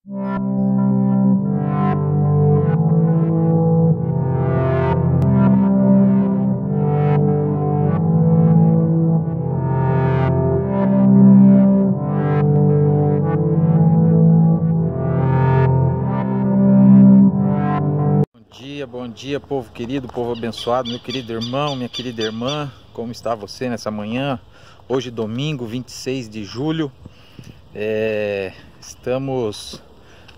Bom dia, povo querido, povo abençoado, meu querido irmão, minha querida irmã. Como está você nessa manhã? Hoje domingo, 26 de julho. Estamos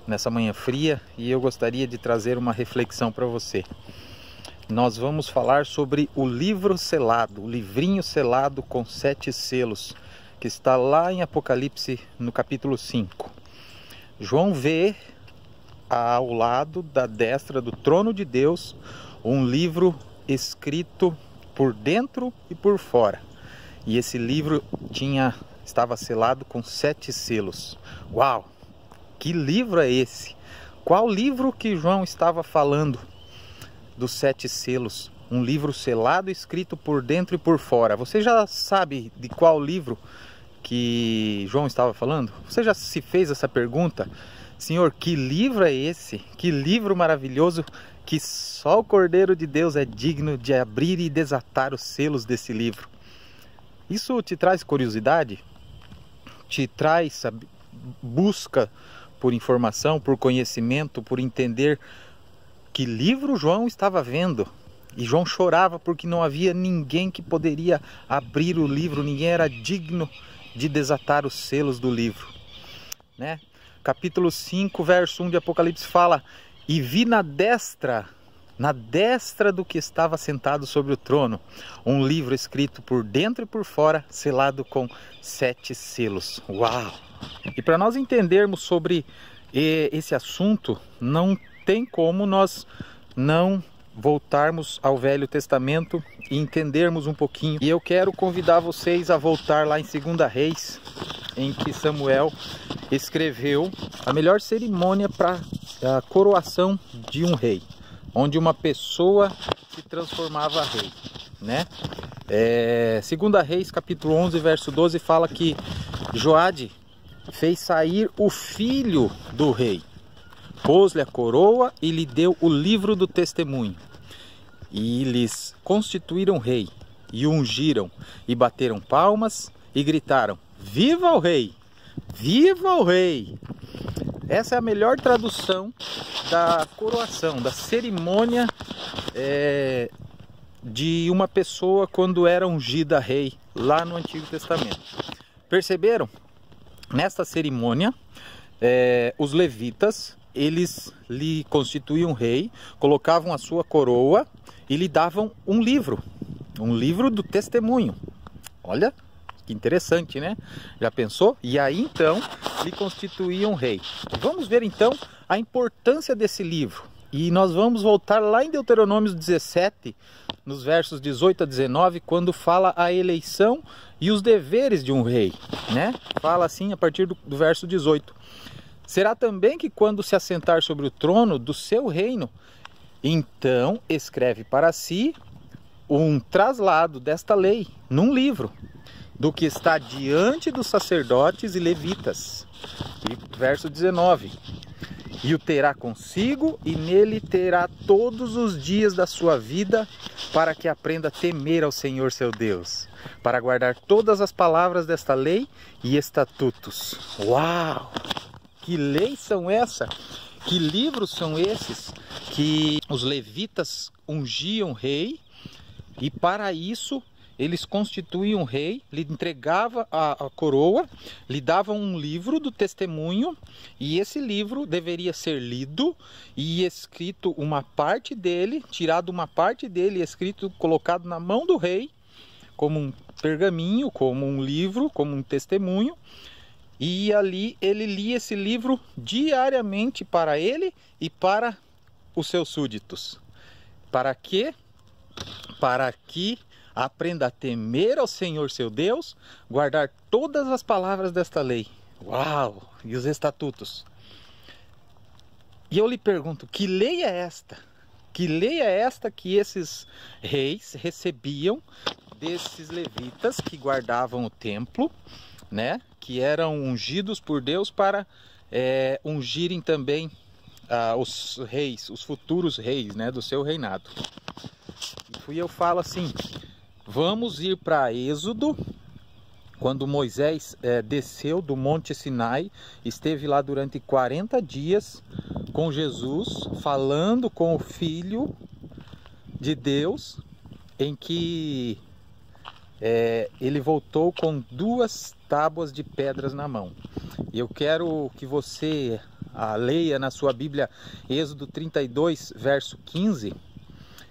nessa manhã fria e eu gostaria de trazer uma reflexão para você. Nós vamos falar sobre o livro selado, o livrinho selado com 7 selos, que está lá em Apocalipse no capítulo 5. João vê ao lado da destra do trono de Deus um livro escrito por dentro e por fora, e esse livro estava selado com 7 selos. Uau! Que livro é esse? Qual livro que João estava falando dos 7 selos? Um livro selado escrito por dentro e por fora. Você já sabe de qual livro que João estava falando? Você já se fez essa pergunta? Senhor, que livro é esse? Que livro maravilhoso, que só o Cordeiro de Deus é digno de abrir e desatar os selos desse livro. Isso te traz curiosidade? Te traz busca por informação, por conhecimento, por entender que livro João estava vendo? E João chorava porque não havia ninguém que poderia abrir o livro, ninguém era digno de desatar os selos do livro, né? Capítulo 5, verso 1 de Apocalipse fala: e vi na destra do que estava sentado sobre o trono, um livro escrito por dentro e por fora, selado com 7 selos. Uau! E para nós entendermos sobre esse assunto, não tem como nós não voltarmos ao Velho Testamento e entendermos um pouquinho. E eu quero convidar vocês a voltar lá em 2 Reis, em que Samuel escreveu a melhor cerimônia para a coroação de um rei, onde uma pessoa se transformava rei, né? 2 Reis, capítulo 11, verso 12, fala que Joade fez sair o filho do rei, pôs-lhe a coroa e lhe deu o livro do testemunho. E lhes constituíram rei, e ungiram, e bateram palmas, e gritaram: viva o rei! Viva o rei! Essa é a melhor tradução da coroação, da cerimônia de uma pessoa quando era ungida rei, lá no Antigo Testamento. Perceberam? Nesta cerimônia, os levitas, eles lhe constituíam rei, colocavam a sua coroa e lhe davam um livro do testemunho. Olha que interessante, né? Já pensou? E aí então lhe constituíam rei. Vamos ver então a importância desse livro. E nós vamos voltar lá em Deuteronômio 17, nos versos 18 a 19, quando fala a eleição e os deveres de um rei, né? Fala assim a partir do verso 18. Será também que quando se assentar sobre o trono do seu reino, então escreve para si um traslado desta lei num livro, do que está diante dos sacerdotes e levitas. E verso 19. E o terá consigo, e nele terá todos os dias da sua vida, para que aprenda a temer ao Senhor seu Deus, para guardar todas as palavras desta lei e estatutos. Uau! Que leis são essas? Que livros são esses que os levitas ungiam rei, e para isso eles constituíam um rei, lhe entregava a coroa, lhe davam um livro do testemunho, e esse livro deveria ser lido e escrito uma parte dele, tirado uma parte dele, escrito, colocado na mão do rei, como um pergaminho, como um livro, como um testemunho. E ali ele lia esse livro diariamente para ele e para os seus súditos. Para quê? Para que aprenda a temer ao Senhor seu Deus, guardar todas as palavras desta lei. Uau! E os estatutos. E eu lhe pergunto, que lei é esta? Que lei é esta que esses reis recebiam desses levitas que guardavam o templo, né? Que eram ungidos por Deus para ungirem também os reis, os futuros reis, né, do seu reinado. E eu falo assim, vamos ir para Êxodo, quando Moisés desceu do Monte Sinai, esteve lá durante 40 dias com Jesus, falando com o Filho de Deus, em que ele voltou com 2 tábuas de pedras na mão. E eu quero que você leia na sua Bíblia Êxodo 32, verso 15,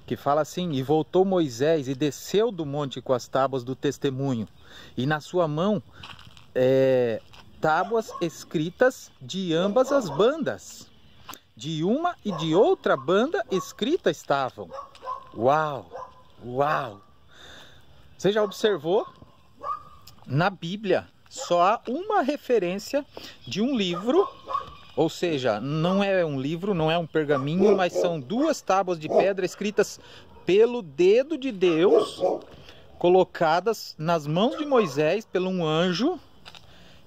que fala assim: e voltou Moisés e desceu do monte com as tábuas do testemunho, e na sua mão tábuas escritas de ambas as bandas, de uma e de outra banda escrita estavam. Uau! Uau! Você já observou? Na Bíblia só há uma referência de um livro, ou seja, não é um livro, não é um pergaminho, mas são 2 tábuas de pedra escritas pelo dedo de Deus, colocadas nas mãos de Moisés pelo um anjo,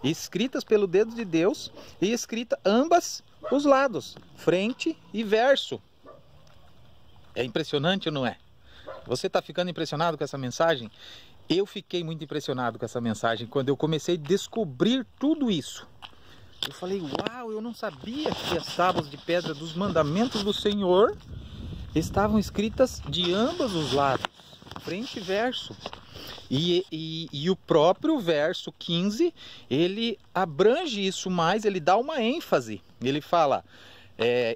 escritas pelo dedo de Deus e escrita ambas os lados, frente e verso. É impressionante ou não é? Você está ficando impressionado com essa mensagem? Eu fiquei muito impressionado com essa mensagem quando eu comecei a descobrir tudo isso. Eu falei, uau, eu não sabia que as tábuas de pedra dos mandamentos do Senhor estavam escritas de ambos os lados, frente e verso. E o próprio verso 15, ele abrange isso mais, ele dá uma ênfase. Ele fala,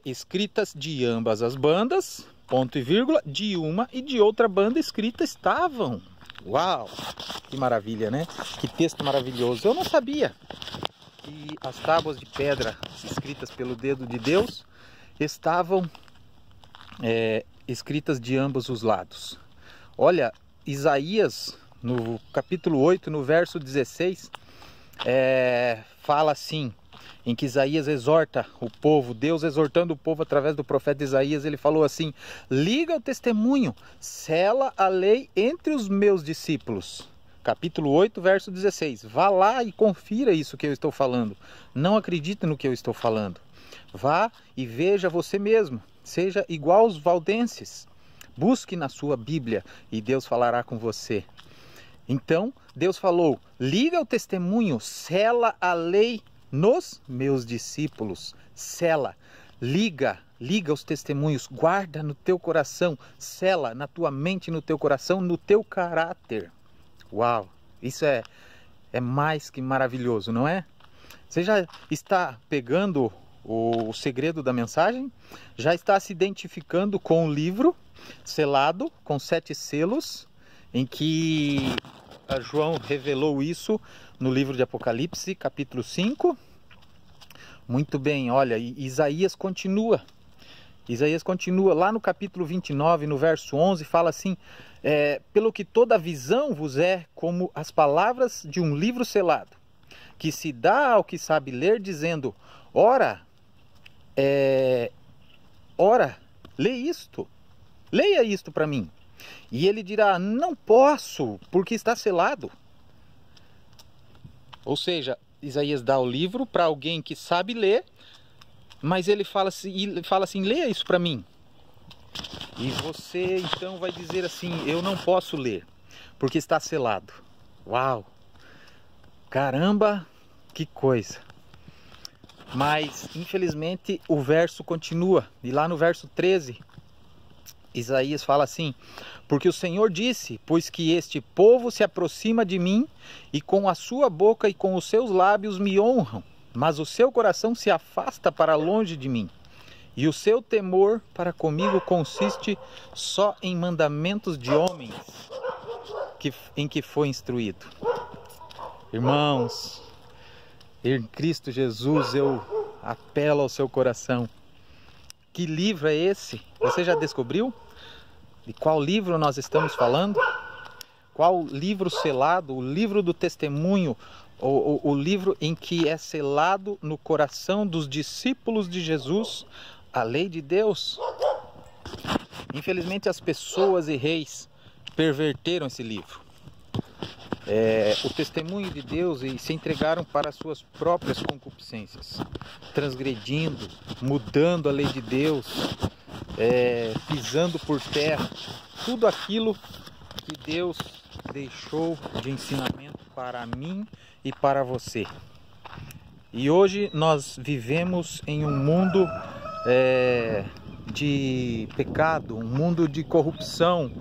escritas de ambas as bandas, ponto e vírgula, de uma e de outra banda escrita estavam. Uau, que maravilha, né? Que texto maravilhoso. Eu não sabia que as tábuas de pedra escritas pelo dedo de Deus estavam escritas de ambos os lados. Olha, Isaías, no capítulo 8, no verso 16, fala assim, em que Isaías exorta o povo, Deus exortando o povo através do profeta Isaías, ele falou assim: liga o testemunho, sela a lei entre os meus discípulos. Capítulo 8, verso 16. Vá lá e confira isso que eu estou falando. Não acredite no que eu estou falando. Vá e veja você mesmo. Seja igual aos valdenses. Busque na sua Bíblia e Deus falará com você. Então, Deus falou, liga o testemunho, sela a lei nos meus discípulos. Sela, liga os testemunhos, guarda no teu coração, sela na tua mente, no teu coração, no teu caráter. Uau, isso é mais que maravilhoso, não é? Você já está pegando o segredo da mensagem? Já está se identificando com o livro selado, com 7 selos, em que João revelou isso no livro de Apocalipse, capítulo 5. Muito bem, olha, Isaías continua. Isaías continua lá no capítulo 29, no verso 11, fala assim: pelo que toda visão vos é como as palavras de um livro selado, que se dá ao que sabe ler, dizendo, ora, lê isto, leia isto para mim. E ele dirá, não posso, porque está selado. Ou seja, Isaías dá o livro para alguém que sabe ler, mas ele fala assim, leia isso para mim. E você então vai dizer assim, eu não posso ler, porque está selado. Uau! Caramba, que coisa! Mas, infelizmente, o verso continua. E lá no verso 13, Isaías fala assim, porque o Senhor disse, pois que este povo se aproxima de mim, e com a sua boca e com os seus lábios me honram, mas o seu coração se afasta para longe de mim. E o seu temor para comigo consiste só em mandamentos de homens em que foi instruído. Irmãos, em Cristo Jesus eu apelo ao seu coração. Que livro é esse? Você já descobriu? De qual livro nós estamos falando? Qual livro selado? O livro do testemunho, o livro em que é selado no coração dos discípulos de Jesus a lei de Deus. Infelizmente as pessoas e reis perverteram esse livro. o testemunho de Deus e se entregaram para as suas próprias concupiscências, transgredindo, mudando a lei de Deus, pisando por terra tudo aquilo que Deus deixou de ensinamento para mim e para você. E hoje nós vivemos em um mundo de pecado, um mundo de corrupção,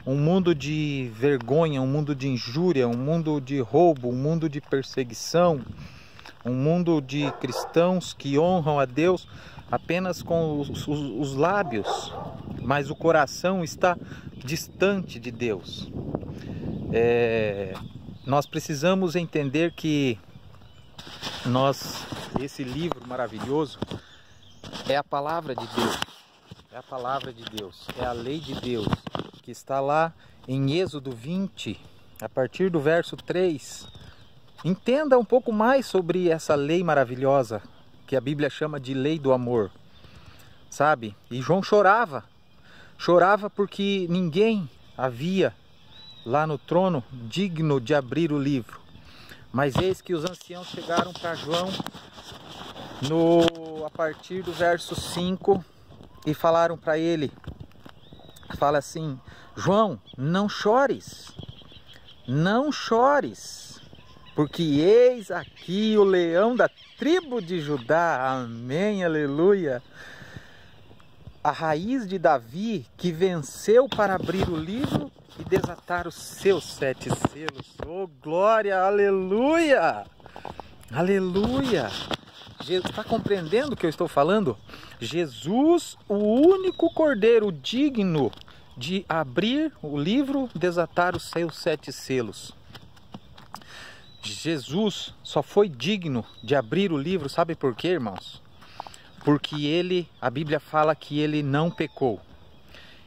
um mundo de vergonha, um mundo de injúria, um mundo de roubo, um mundo de perseguição, um mundo de cristãos que honram a Deus apenas com os lábios, mas o coração está distante de Deus. Nós precisamos entender que esse livro maravilhoso é a palavra de Deus, é a palavra de Deus, é a lei de Deus, que está lá em Êxodo 20, a partir do verso 3. Entenda um pouco mais sobre essa lei maravilhosa, que a Bíblia chama de lei do amor, sabe? E João chorava porque ninguém havia lá no trono digno de abrir o livro. Mas eis que os anciãos chegaram para João a partir do verso 5 e falaram para ele, fala assim: João, não chores, porque eis aqui o leão da tribo de Judá, amém, aleluia, a raiz de Davi, que venceu para abrir o livro e desatar os seus 7 selos. Oh, glória, aleluia, aleluia. Está compreendendo o que eu estou falando? Jesus, o único cordeiro digno de abrir o livro, desatar os seus 7 selos. Jesus só foi digno de abrir o livro, sabe por quê, irmãos? Porque a Bíblia fala que ele não pecou.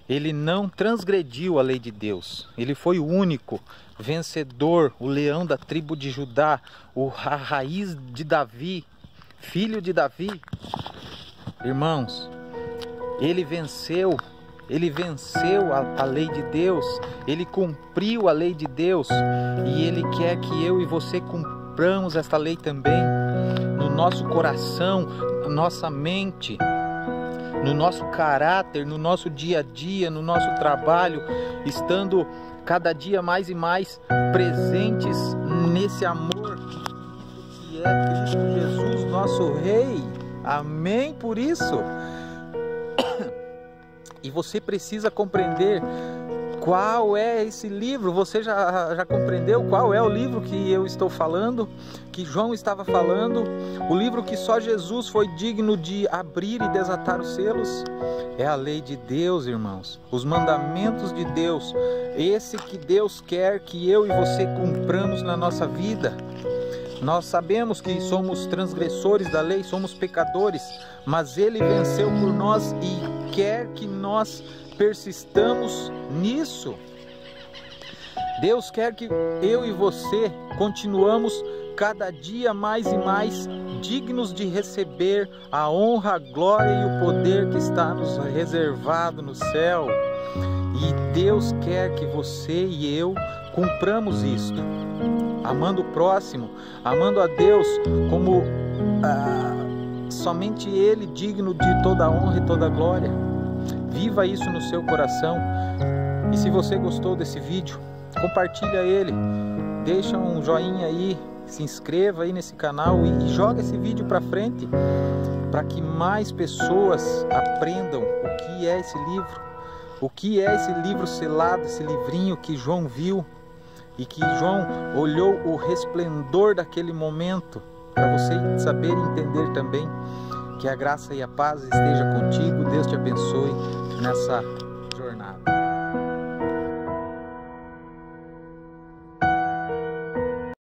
Ele não transgrediu a lei de Deus. Ele foi o único vencedor, o leão da tribo de Judá, a raiz de Davi, filho de Davi. Irmãos, ele venceu a lei de Deus, ele cumpriu a lei de Deus, e ele quer que eu e você cumpramos esta lei também, no nosso coração, na nossa mente, no nosso caráter, no nosso dia a dia, no nosso trabalho, estando cada dia mais e mais presentes nesse amor que é Cristo Jesus, nosso Rei. Amém por isso. E você precisa compreender qual é esse livro. Você já compreendeu qual é o livro que eu estou falando, que João estava falando? O livro que só Jesus foi digno de abrir e desatar os selos? É a lei de Deus, irmãos. Os mandamentos de Deus. Esse que Deus quer que eu e você cumpramos na nossa vida. Nós sabemos que somos transgressores da lei, somos pecadores, mas Ele venceu por nós e quer que nós persistamos nisso. Deus quer que eu e você continuamos cada dia mais e mais dignos de receber a honra, a glória e o poder que está nos reservado no céu. E Deus quer que você e eu cumpramos isto, amando o próximo, amando a Deus como somente Ele digno de toda a honra e toda a glória. Viva isso no seu coração. E se você gostou desse vídeo, compartilha ele, deixa um joinha aí, se inscreva aí nesse canal e joga esse vídeo para frente, para que mais pessoas aprendam o que é esse livro, o que é esse livro selado, esse livrinho que João viu e que João olhou o resplendor daquele momento, para você saber e entender também. Que a graça e a paz esteja contigo. Deus te abençoe nessa jornada.